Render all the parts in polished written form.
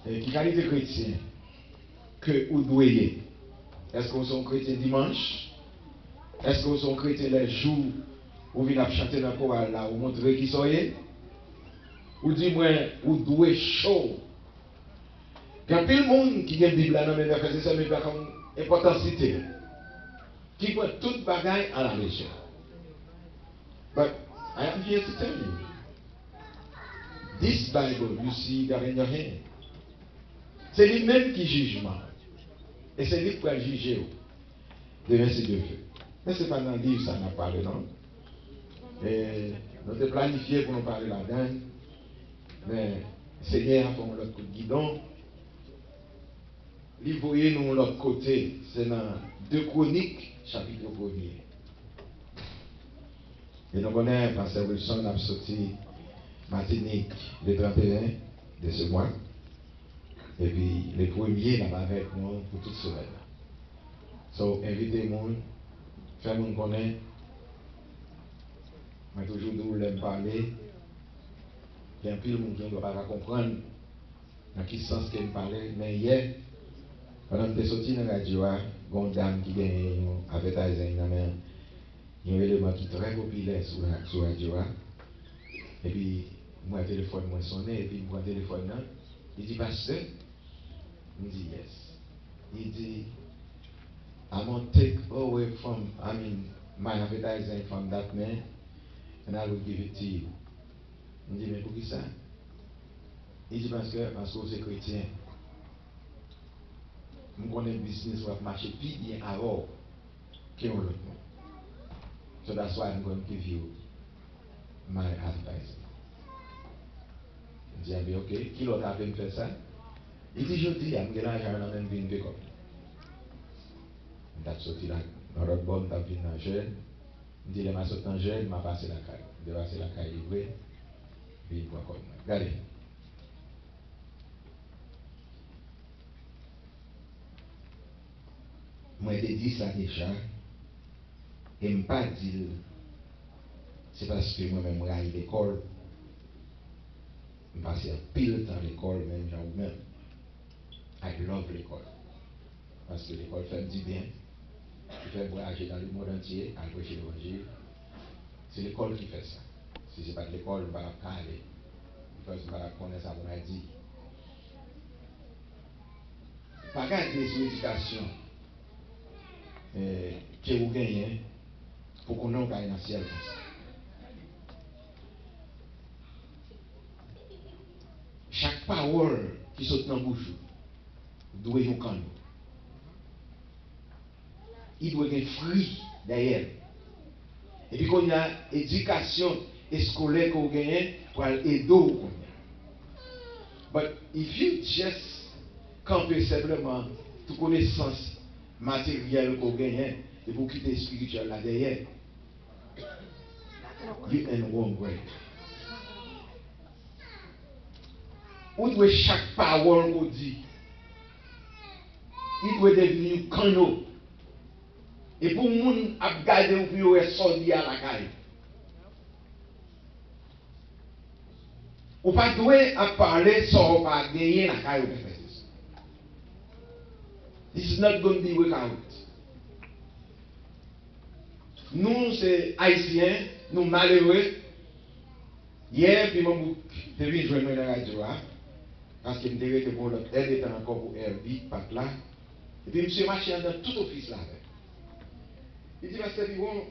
Qui qualité chrétien que vous doyez? Est-ce que vous êtes chrétien dimanche? Est-ce que vous êtes chrétien les jours où vous venez chanter dans le chorale là, vous montrez qui soyez? Ou dis-moi, vous doyez chaud. Il y a plein de monde qui a une Bible dans les c'est ça, mais pas comme importance cité. Qui voit toute bagaille à la légère. But I am here to tell you, this Bible you see that in your hand, c'est lui-même qui jugement. Et c'est lui qui va juger de ainsi de feu. Mais ce n'est pas dans le livre ça n'a parlé, non? Et nous avons planifié pour nous parler là-dedans. Mais Seigneur a fait l'autre coup de guidon. Il voyait nous l'autre côté, c'est dans 2 Chroniques, chapitre 1er. Et nous connaissons, Pasteur Wilson a sorti Martinique le 31 de ce mois. Et puis le premier là avec nous pour toute semaine. So, invitez-moi, faites-moi connaître. Je toujours nous l'aime parler. Il y a un peu de monde qui ne doit pas comprendre Dans quel sens qu'elle me parlait, mais hier, pendant que je suis sorti dans la radio, il y a une dame qui gagne un advertising dans un élément qui est très populaire sur la radio. Et puis, moi, le téléphone m'a sonné, et puis, moi, le téléphone, là, il dit, pasteur, il dit, yes. Il dit, I'm going to take away from, my advertising from that man, and I will give it to you. Il dit, mais pour qui ça? Il dit, parce que c'est chrétien. Je connais le business va marcher plus bien avant que l'autre monde. So that's why I'm going to give you my advice. Je dis, ok, qui l'autre a fait me faire ça? Il dit, je dis, je l'argent dans une vie de comme. Je suis sorti là, dans l'autre bonne, je suis dans le jeune. Je dis, je suis sorti dans le jeune, je vais passer la caille. Je vais passer la caille livrée, puis je vais comme. Regardez. Moi, j'ai dit ça déjà, et je ne pas dire, c'est parce que moi-même, je suis à l'école, je passe pile temps à l'école, même moi-même. I love l'école. Parce que l'école fait du bien, qui fait voyager dans le monde entier, à prêcher l'évangile. C'est l'école qui fait ça. Si ce n'est pas de l'école, on ne va pas aller. Parce qu'on va connaître ça, on a dit. Pas garder sur l'éducation que vous gagnez pour qu'on ait dans le ciel. Chaque parole qui saute dans la bouche doit être un canon. Il doit être fruit derrière. Et puis qu'on a éducation et scolaire qu'on gagne pour aider. But if you just camper simplement toute connaissance matérielle qu'on gagne et pour quitter spirituel là derrière, you in wrong way. Où doit chaque parole qu'on dit, il doit devenir canon. Et pour les gens qui regardent ou puis ils sortent à la caille. Ou pas doit parler sans pas gagner la caille. This is not going to be work out. Nous, c'est haïtiens, nous malheureux. Hier, puis mon devine jouer dans la radio, parce que je devais que pour l'autre, elle était encore pour Airbnb, pas là. Et puis, monsieur marché dans tout office là. Il dit, parce que bon,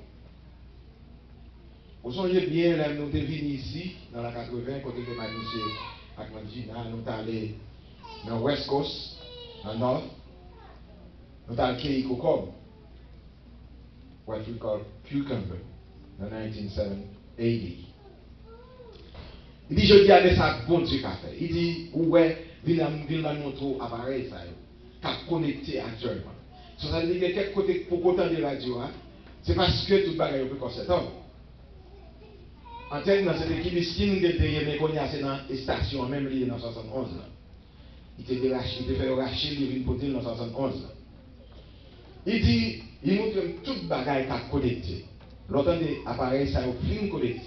vous songez bien, là, nous sommes venus ici, dans la 80, côté de Magnifié, avec Magina, nous sommes allés dans West Coast, dans le Nord, nous sommes allés à Keikokom, what we call Cucumber, dans 1980. Il dit, je dis, avec ça, bon Dieu qu'a fait. Il dit, ouais, il va nous montrer l'appareil, ça, qui a connecté actuellement. Ça veut dire que quelques côtés pour autant de radio, c'est parce que tout le bagage est comme cet homme. En tête, dans cette équipe, ce qui nous a qu'on a c'est dans les stations, même liées dans 71. Il te fait racheter les villes pour dans 71. Il dit, il montre tout le bagage qui a connecté. L'autant des appareils, ça a fin connecté.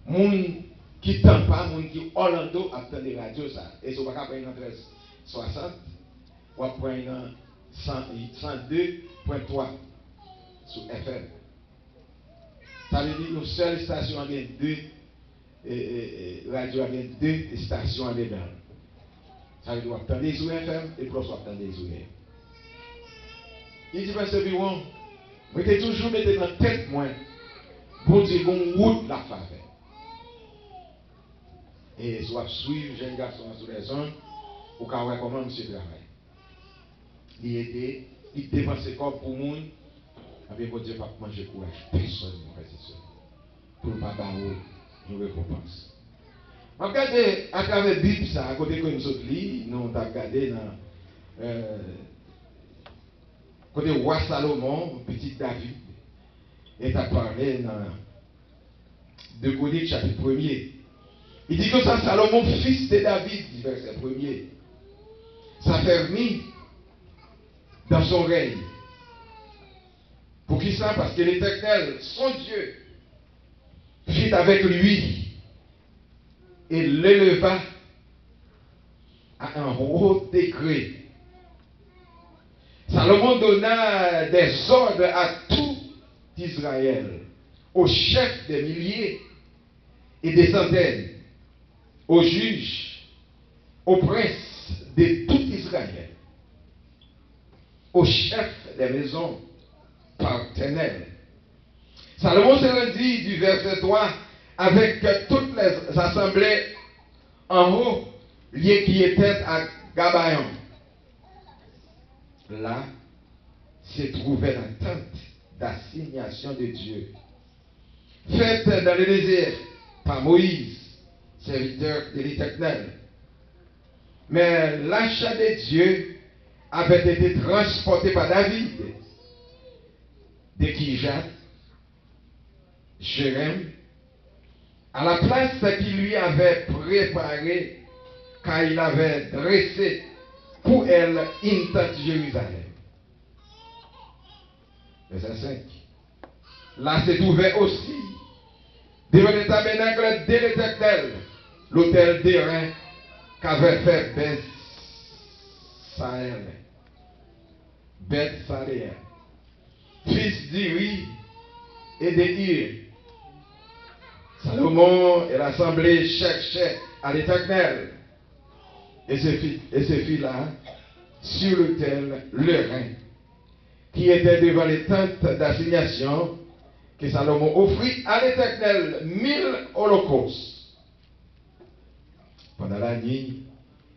Moun qui t'en pas, moun qui Orlando a des radios, ça. Et si on va prendre un 1360, on va prendre un 102.3 sur FM. Ça veut dire que nos seules stations avec deux radios avec deux stations dedans. Ça veut dire qu'on attend des FM et puis on attend des FM. Il dit, parce que bon, moi j'ai toujours mis dans la tête, moi, pour dire qu'on route la faveur. Et soit suivre, jeune garçon sur les zones, pour qu'on voit comment monsieur travaille. Il dépense ses corps pour le monde, avec votre Dieu, pas manger courage. Personne ne fait ça. Pour ne pas avoir une récompense. Je regarde à travers la Bible, ça, à côté que nous sommes lits, nous avons regardé dans côté roi Salomon, petit David, et tu as parlé dans 2 Chroniques, chapitre 1er. Il dit que ça, Salomon, fils de David, verset 1er, s'affermit dans son règne. Pour qui ça? Parce que l'Éternel, son Dieu, fit avec lui et l'éleva à un haut degré. Salomon donna des ordres à tout Israël, aux chefs des milliers et des centaines, aux juges, aux princes de tout Israël, aux chefs des maisons paternelles. Salomon se rendit du verset 3 avec toutes les assemblées en haut, liées qui étaient à Gabaïon. Là se trouvait la tente d'assignation de Dieu, faite dans le désert par Moïse, serviteur de l'Éternel. Mais l'achat de Dieu avait été transporté par David de Kijat, Jérém, à la place qu'il lui avait préparée quand il avait dressé pour elle une tente Jérusalem. Verset 5. Là se trouvait aussi, devant le tabernacle de l'Éternel, l'autel d'airain qu'avait fait Beth-Saléen, fils d'Iri et de Hir. Salomon et l'assemblée cherchaient à l'Éternel. Et ce fit là, sur l'autel, le rein, qui était devant les tentes d'assignation, que Salomon offrit à l'Éternel 1000 holocaustes. Pendant la nuit,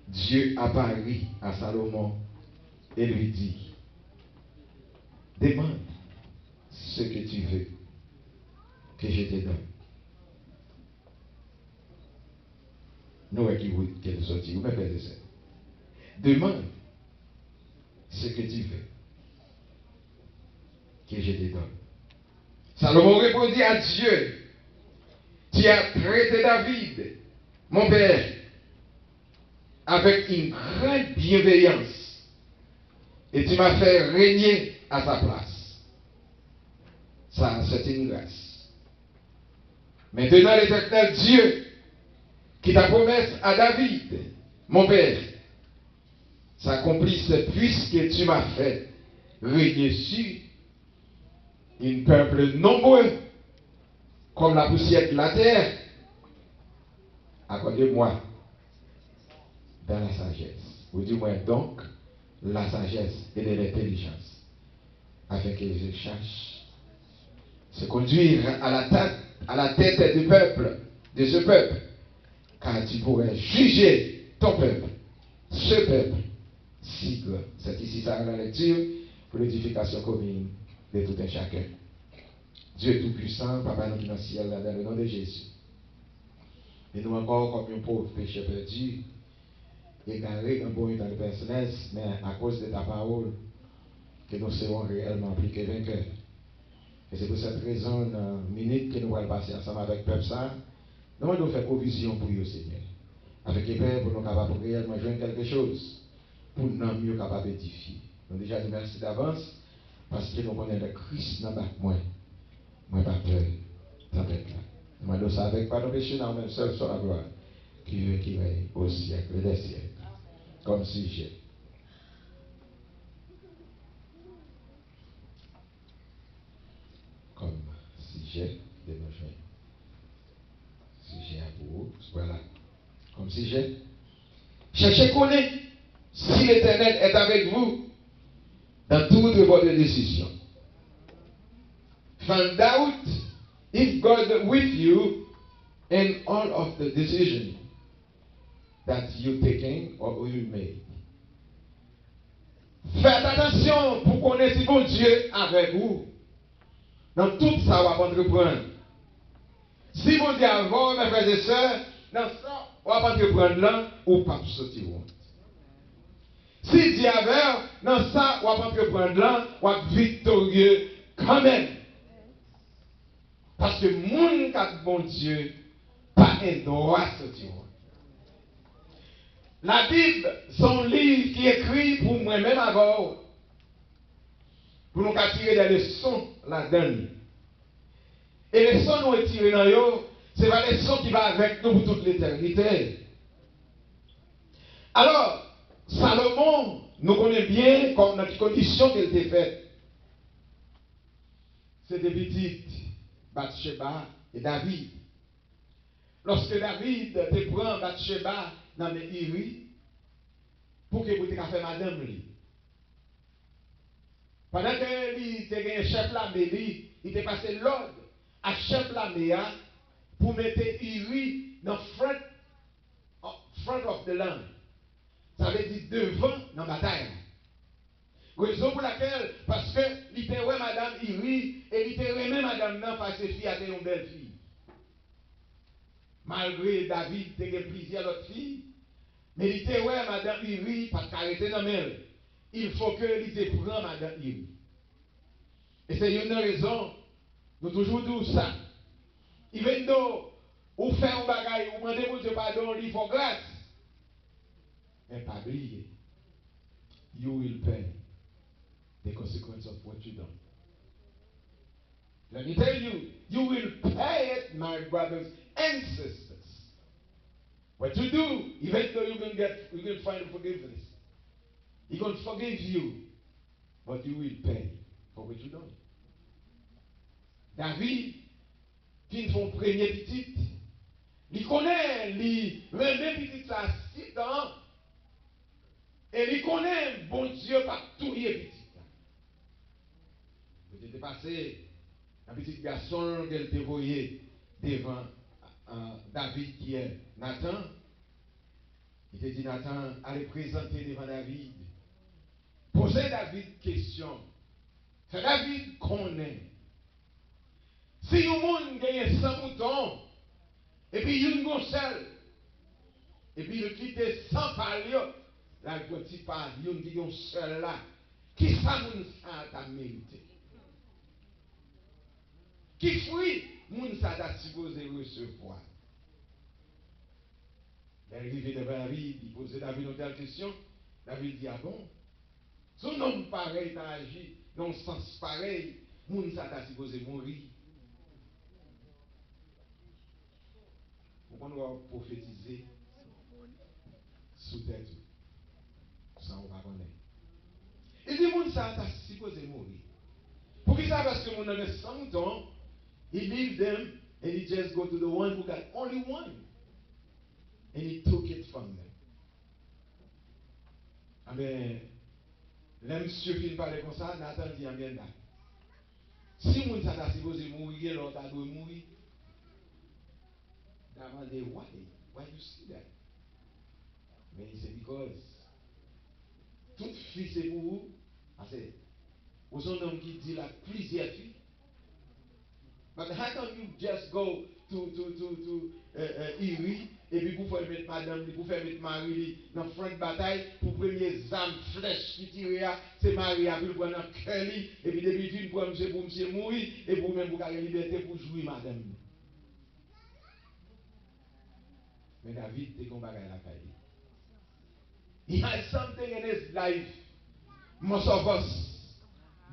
Dieu apparut à Salomon et lui dit, demande ce que tu veux que je te donne. Nous, qui vous sortir, vous me faites ça. Demande ce que tu veux que je te donne. Salomon répondit à Dieu, tu as traité David, mon père, avec une grande bienveillance, et tu m'as fait régner à sa place. Ça, c'est une grâce. Maintenant, l'Éternel Dieu, qui t'a promesse à David, mon père, s'accomplisse puisque tu m'as fait régner sur un peuple nombreux comme la poussière de la terre. Accordez-moi dans la sagesse, ou du moins donc la sagesse et de l'intelligence, afin que je cherche se conduire à la tête du peuple, de ce peuple, car tu pourrais juger ton peuple, ce peuple, si grand. C'est ici ça la lecture pour l'édification commune de tout un chacun. Dieu Tout-Puissant, Papa nous qui dans le ciel, dans le nom de Jésus. Et nous encore comme un pauvre péché perdu, égaré un bon dans le personnel, mais à cause de ta parole, que nous serons réellement plus que vainqueurs. Et c'est pour cette raison, dans la minute que nous allons passer ensemble avec le peuple, ça, nous allons faire provision pour eux, Seigneur. Avec les pères, pour nous capables de réellement joindre quelque chose, pour nous mieux capables d'édifier. Nous déjà dit merci d'avance, parce que nous connaissons le Christ dans le moi. Moi, pas peur, tempête là. Moi, nous savons avec pas nos péchés, dans même seul sur la gloire, qui veut qui veille au siècle des siècles, comme sujet. Comme sujet de nos joints. Sujet à vous, voilà. Comme sujet. Cherchez connaître si l'Éternel est avec vous dans toute votre décision. Find out if God with you in all of the decisions that you taking or you made. Faites attention pour connaître si bon Dieu avec vous dans tout ça va entreprendre. Si vous dites avant, mes frères et sœurs, dans ça, on va entreprendre là ou pas sortir. Si Dieu avait, dans ça, on va entreprendre là, on va être victorieux quand même. Parce que mon quatre bon Dieu, pas un droit sortir. La Bible, son livre qui est écrit pour moi-même avant, pour nous tirer des leçons là-dedans. Et les leçons nous tirées dans eux, c'est pas les leçons qui vont avec nous pour toute l'éternité. Alors, nous connaissons bien comme dans les conditions qu'elle était faite. C'est des petites Bathsheba et David. Lorsque David te prend Bathsheba dans les Iri, pour que vous ayez fait madame lui. Pendant que il était un chef l'armée, il était passé l'ordre à chef l'armée pour mettre Iri dans front of the land. Ça veut dire devant dans la bataille. Raison pour laquelle, parce que il était madame Iri et il était même madame nan parce que fille était une belle fille. Malgré David était plusieurs autres filles, mais il était madame Iri parce qu'arrêter dans elle. Il faut que il te prend madame Iri. Et c'est une raison de toujours dire ça. Even though ou faire un bagage, ou demander pour Dieu pardon, il faut grâce. Mais pas oublier. You will pay the consequence of what you done. Let me tell you, you will pay it, my brothers and sisters. What you do, even though you can find forgiveness, He can forgive you, but you will pay for what you done. David, qui font premier petit, il connaît, il remet petit ça 6 ans, et il connaît bon Dieu par tout les petit. Vous êtes passé un petit garçon qu'elle te voyait devant David qui est Nathan. Il te dit Nathan, allez présenter devant David. Posez David question. C'est David connaît. Si un monde gagne 100 moutons, et puis une seul, et puis il quitte 100 parler, là, il petit pas, il y a un seul là. Qui ça moun ça t'a mérité? Qui fruit moun ça t'a supposé recevoir? Il est arrivé devant David, il posait David une telle question. David dit, ah bon? Son homme pareil t'a agi, dans le sens pareil, moun ça t'a supposé mourir. On doit prophétiser sous tête. Ça, on va connaître. Il dit, moun ça t'a supposé mourir. Pour qui ça? Parce que mon avait 100 ans, he leave them and he just go to the one who got only one. And he took it from them. Ah ben, là, monsieur qui parle comme ça, Nathan dit, ah bien, si moun ça t'a supposé mourir, l'autre a dû mourir. Demandez, why? Why you see that? Mais c'est because toute fille c'est pour vous. Parce que vous êtes un homme qui dit la plusieurs filles. But how come you just go to Iri et puis vous faites mettre madame, vous faites mettre Marie dans le front de bataille pour premier âme flèche qui tire, c'est Marie qui vous prend dans le cœur et puis depuis vous pour monsieur mourir et vous même vous avez liberté pour jouer madame. Mais David te combat la caille. He has something in his life most of us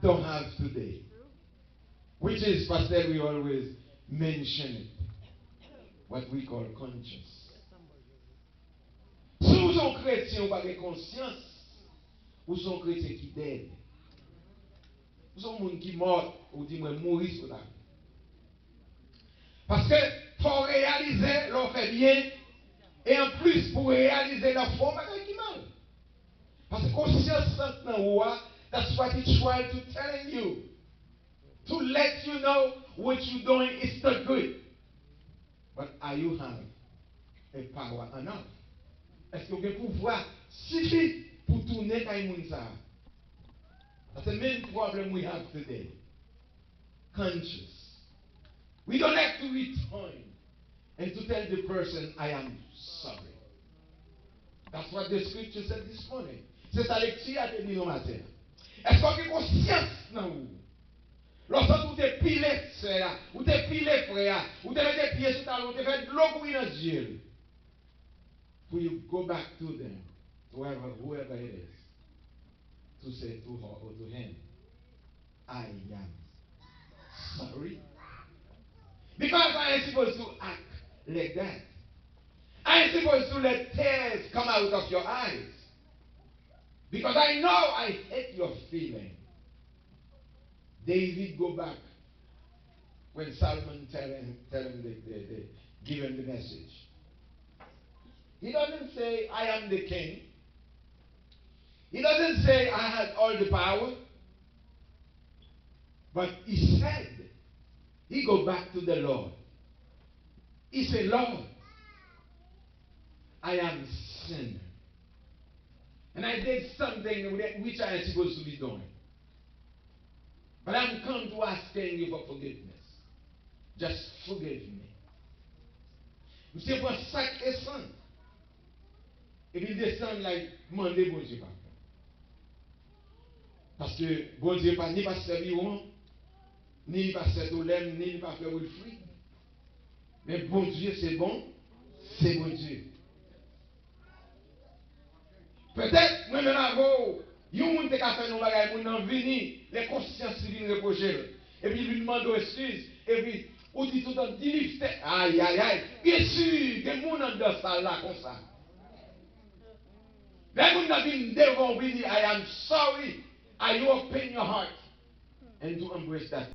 don't have today. Which is, Pastor, we always mention it. What we call conscience. Si vous êtes chrétien, vous avez conscience. Vous êtes chrétien qui dead. Vous êtes un monde qui mort, ou dit moi mourir sur la. Parce que faut réaliser l'on fait bien. Et en plus, pour réaliser la forme, qui mal. Parce que conscience dans that's what he tried to tell you. To let you know what you're doing is not good. But are you have a power enough? Est-ce que vous avez pouvoir suffit pour tourner dans le monde? That's the main problem we have today. Conscious. We don't have to return and to tell the person, I am sorry. That's what the scripture said this morning. C'est ça lecture à tenir au matin. Est-ce qu'on a conscience dans vous? Lorsque vous êtes pilé, frère, vous êtes pilé, frère, vous êtes mis des pieds sur ta langue, vous êtes fait de l'eau courir dans Dieu. Will you go back to them, whoever it is, to say to her or to him, I am sorry? Because I am supposed to act like that. I am supposed to let tears come out of your eyes. Because I know I hate your feeling. David go back when Solomon tell him give him the message. He doesn't say, I am the king. He doesn't say, I had all the power. But he said, he go back to the Lord. He said, Lord, I am sinner. And I did something which I am supposed to be doing. But I'm come to asking you for forgiveness. Just forgive me. C'est pour ça que descend. Et puis descend like demander bon Dieu. Parce que bon Dieu pas ni pas servir ni pas faire dolem, ni pas faire Wilfrid. Mais bon Dieu c'est bon Dieu. Peut-être moi même avant, yon moun te ka fait nou bagay moun nan vini, les consciences vinn reprocher. Et puis lui demande excuse et puis ou dit tout en dit aïe aïe aïe. Bien sûr, que moun en dans ça là comme ça. Les moun nan vinn devant lui dit I am sorry. Are you open your heart and to embrace that?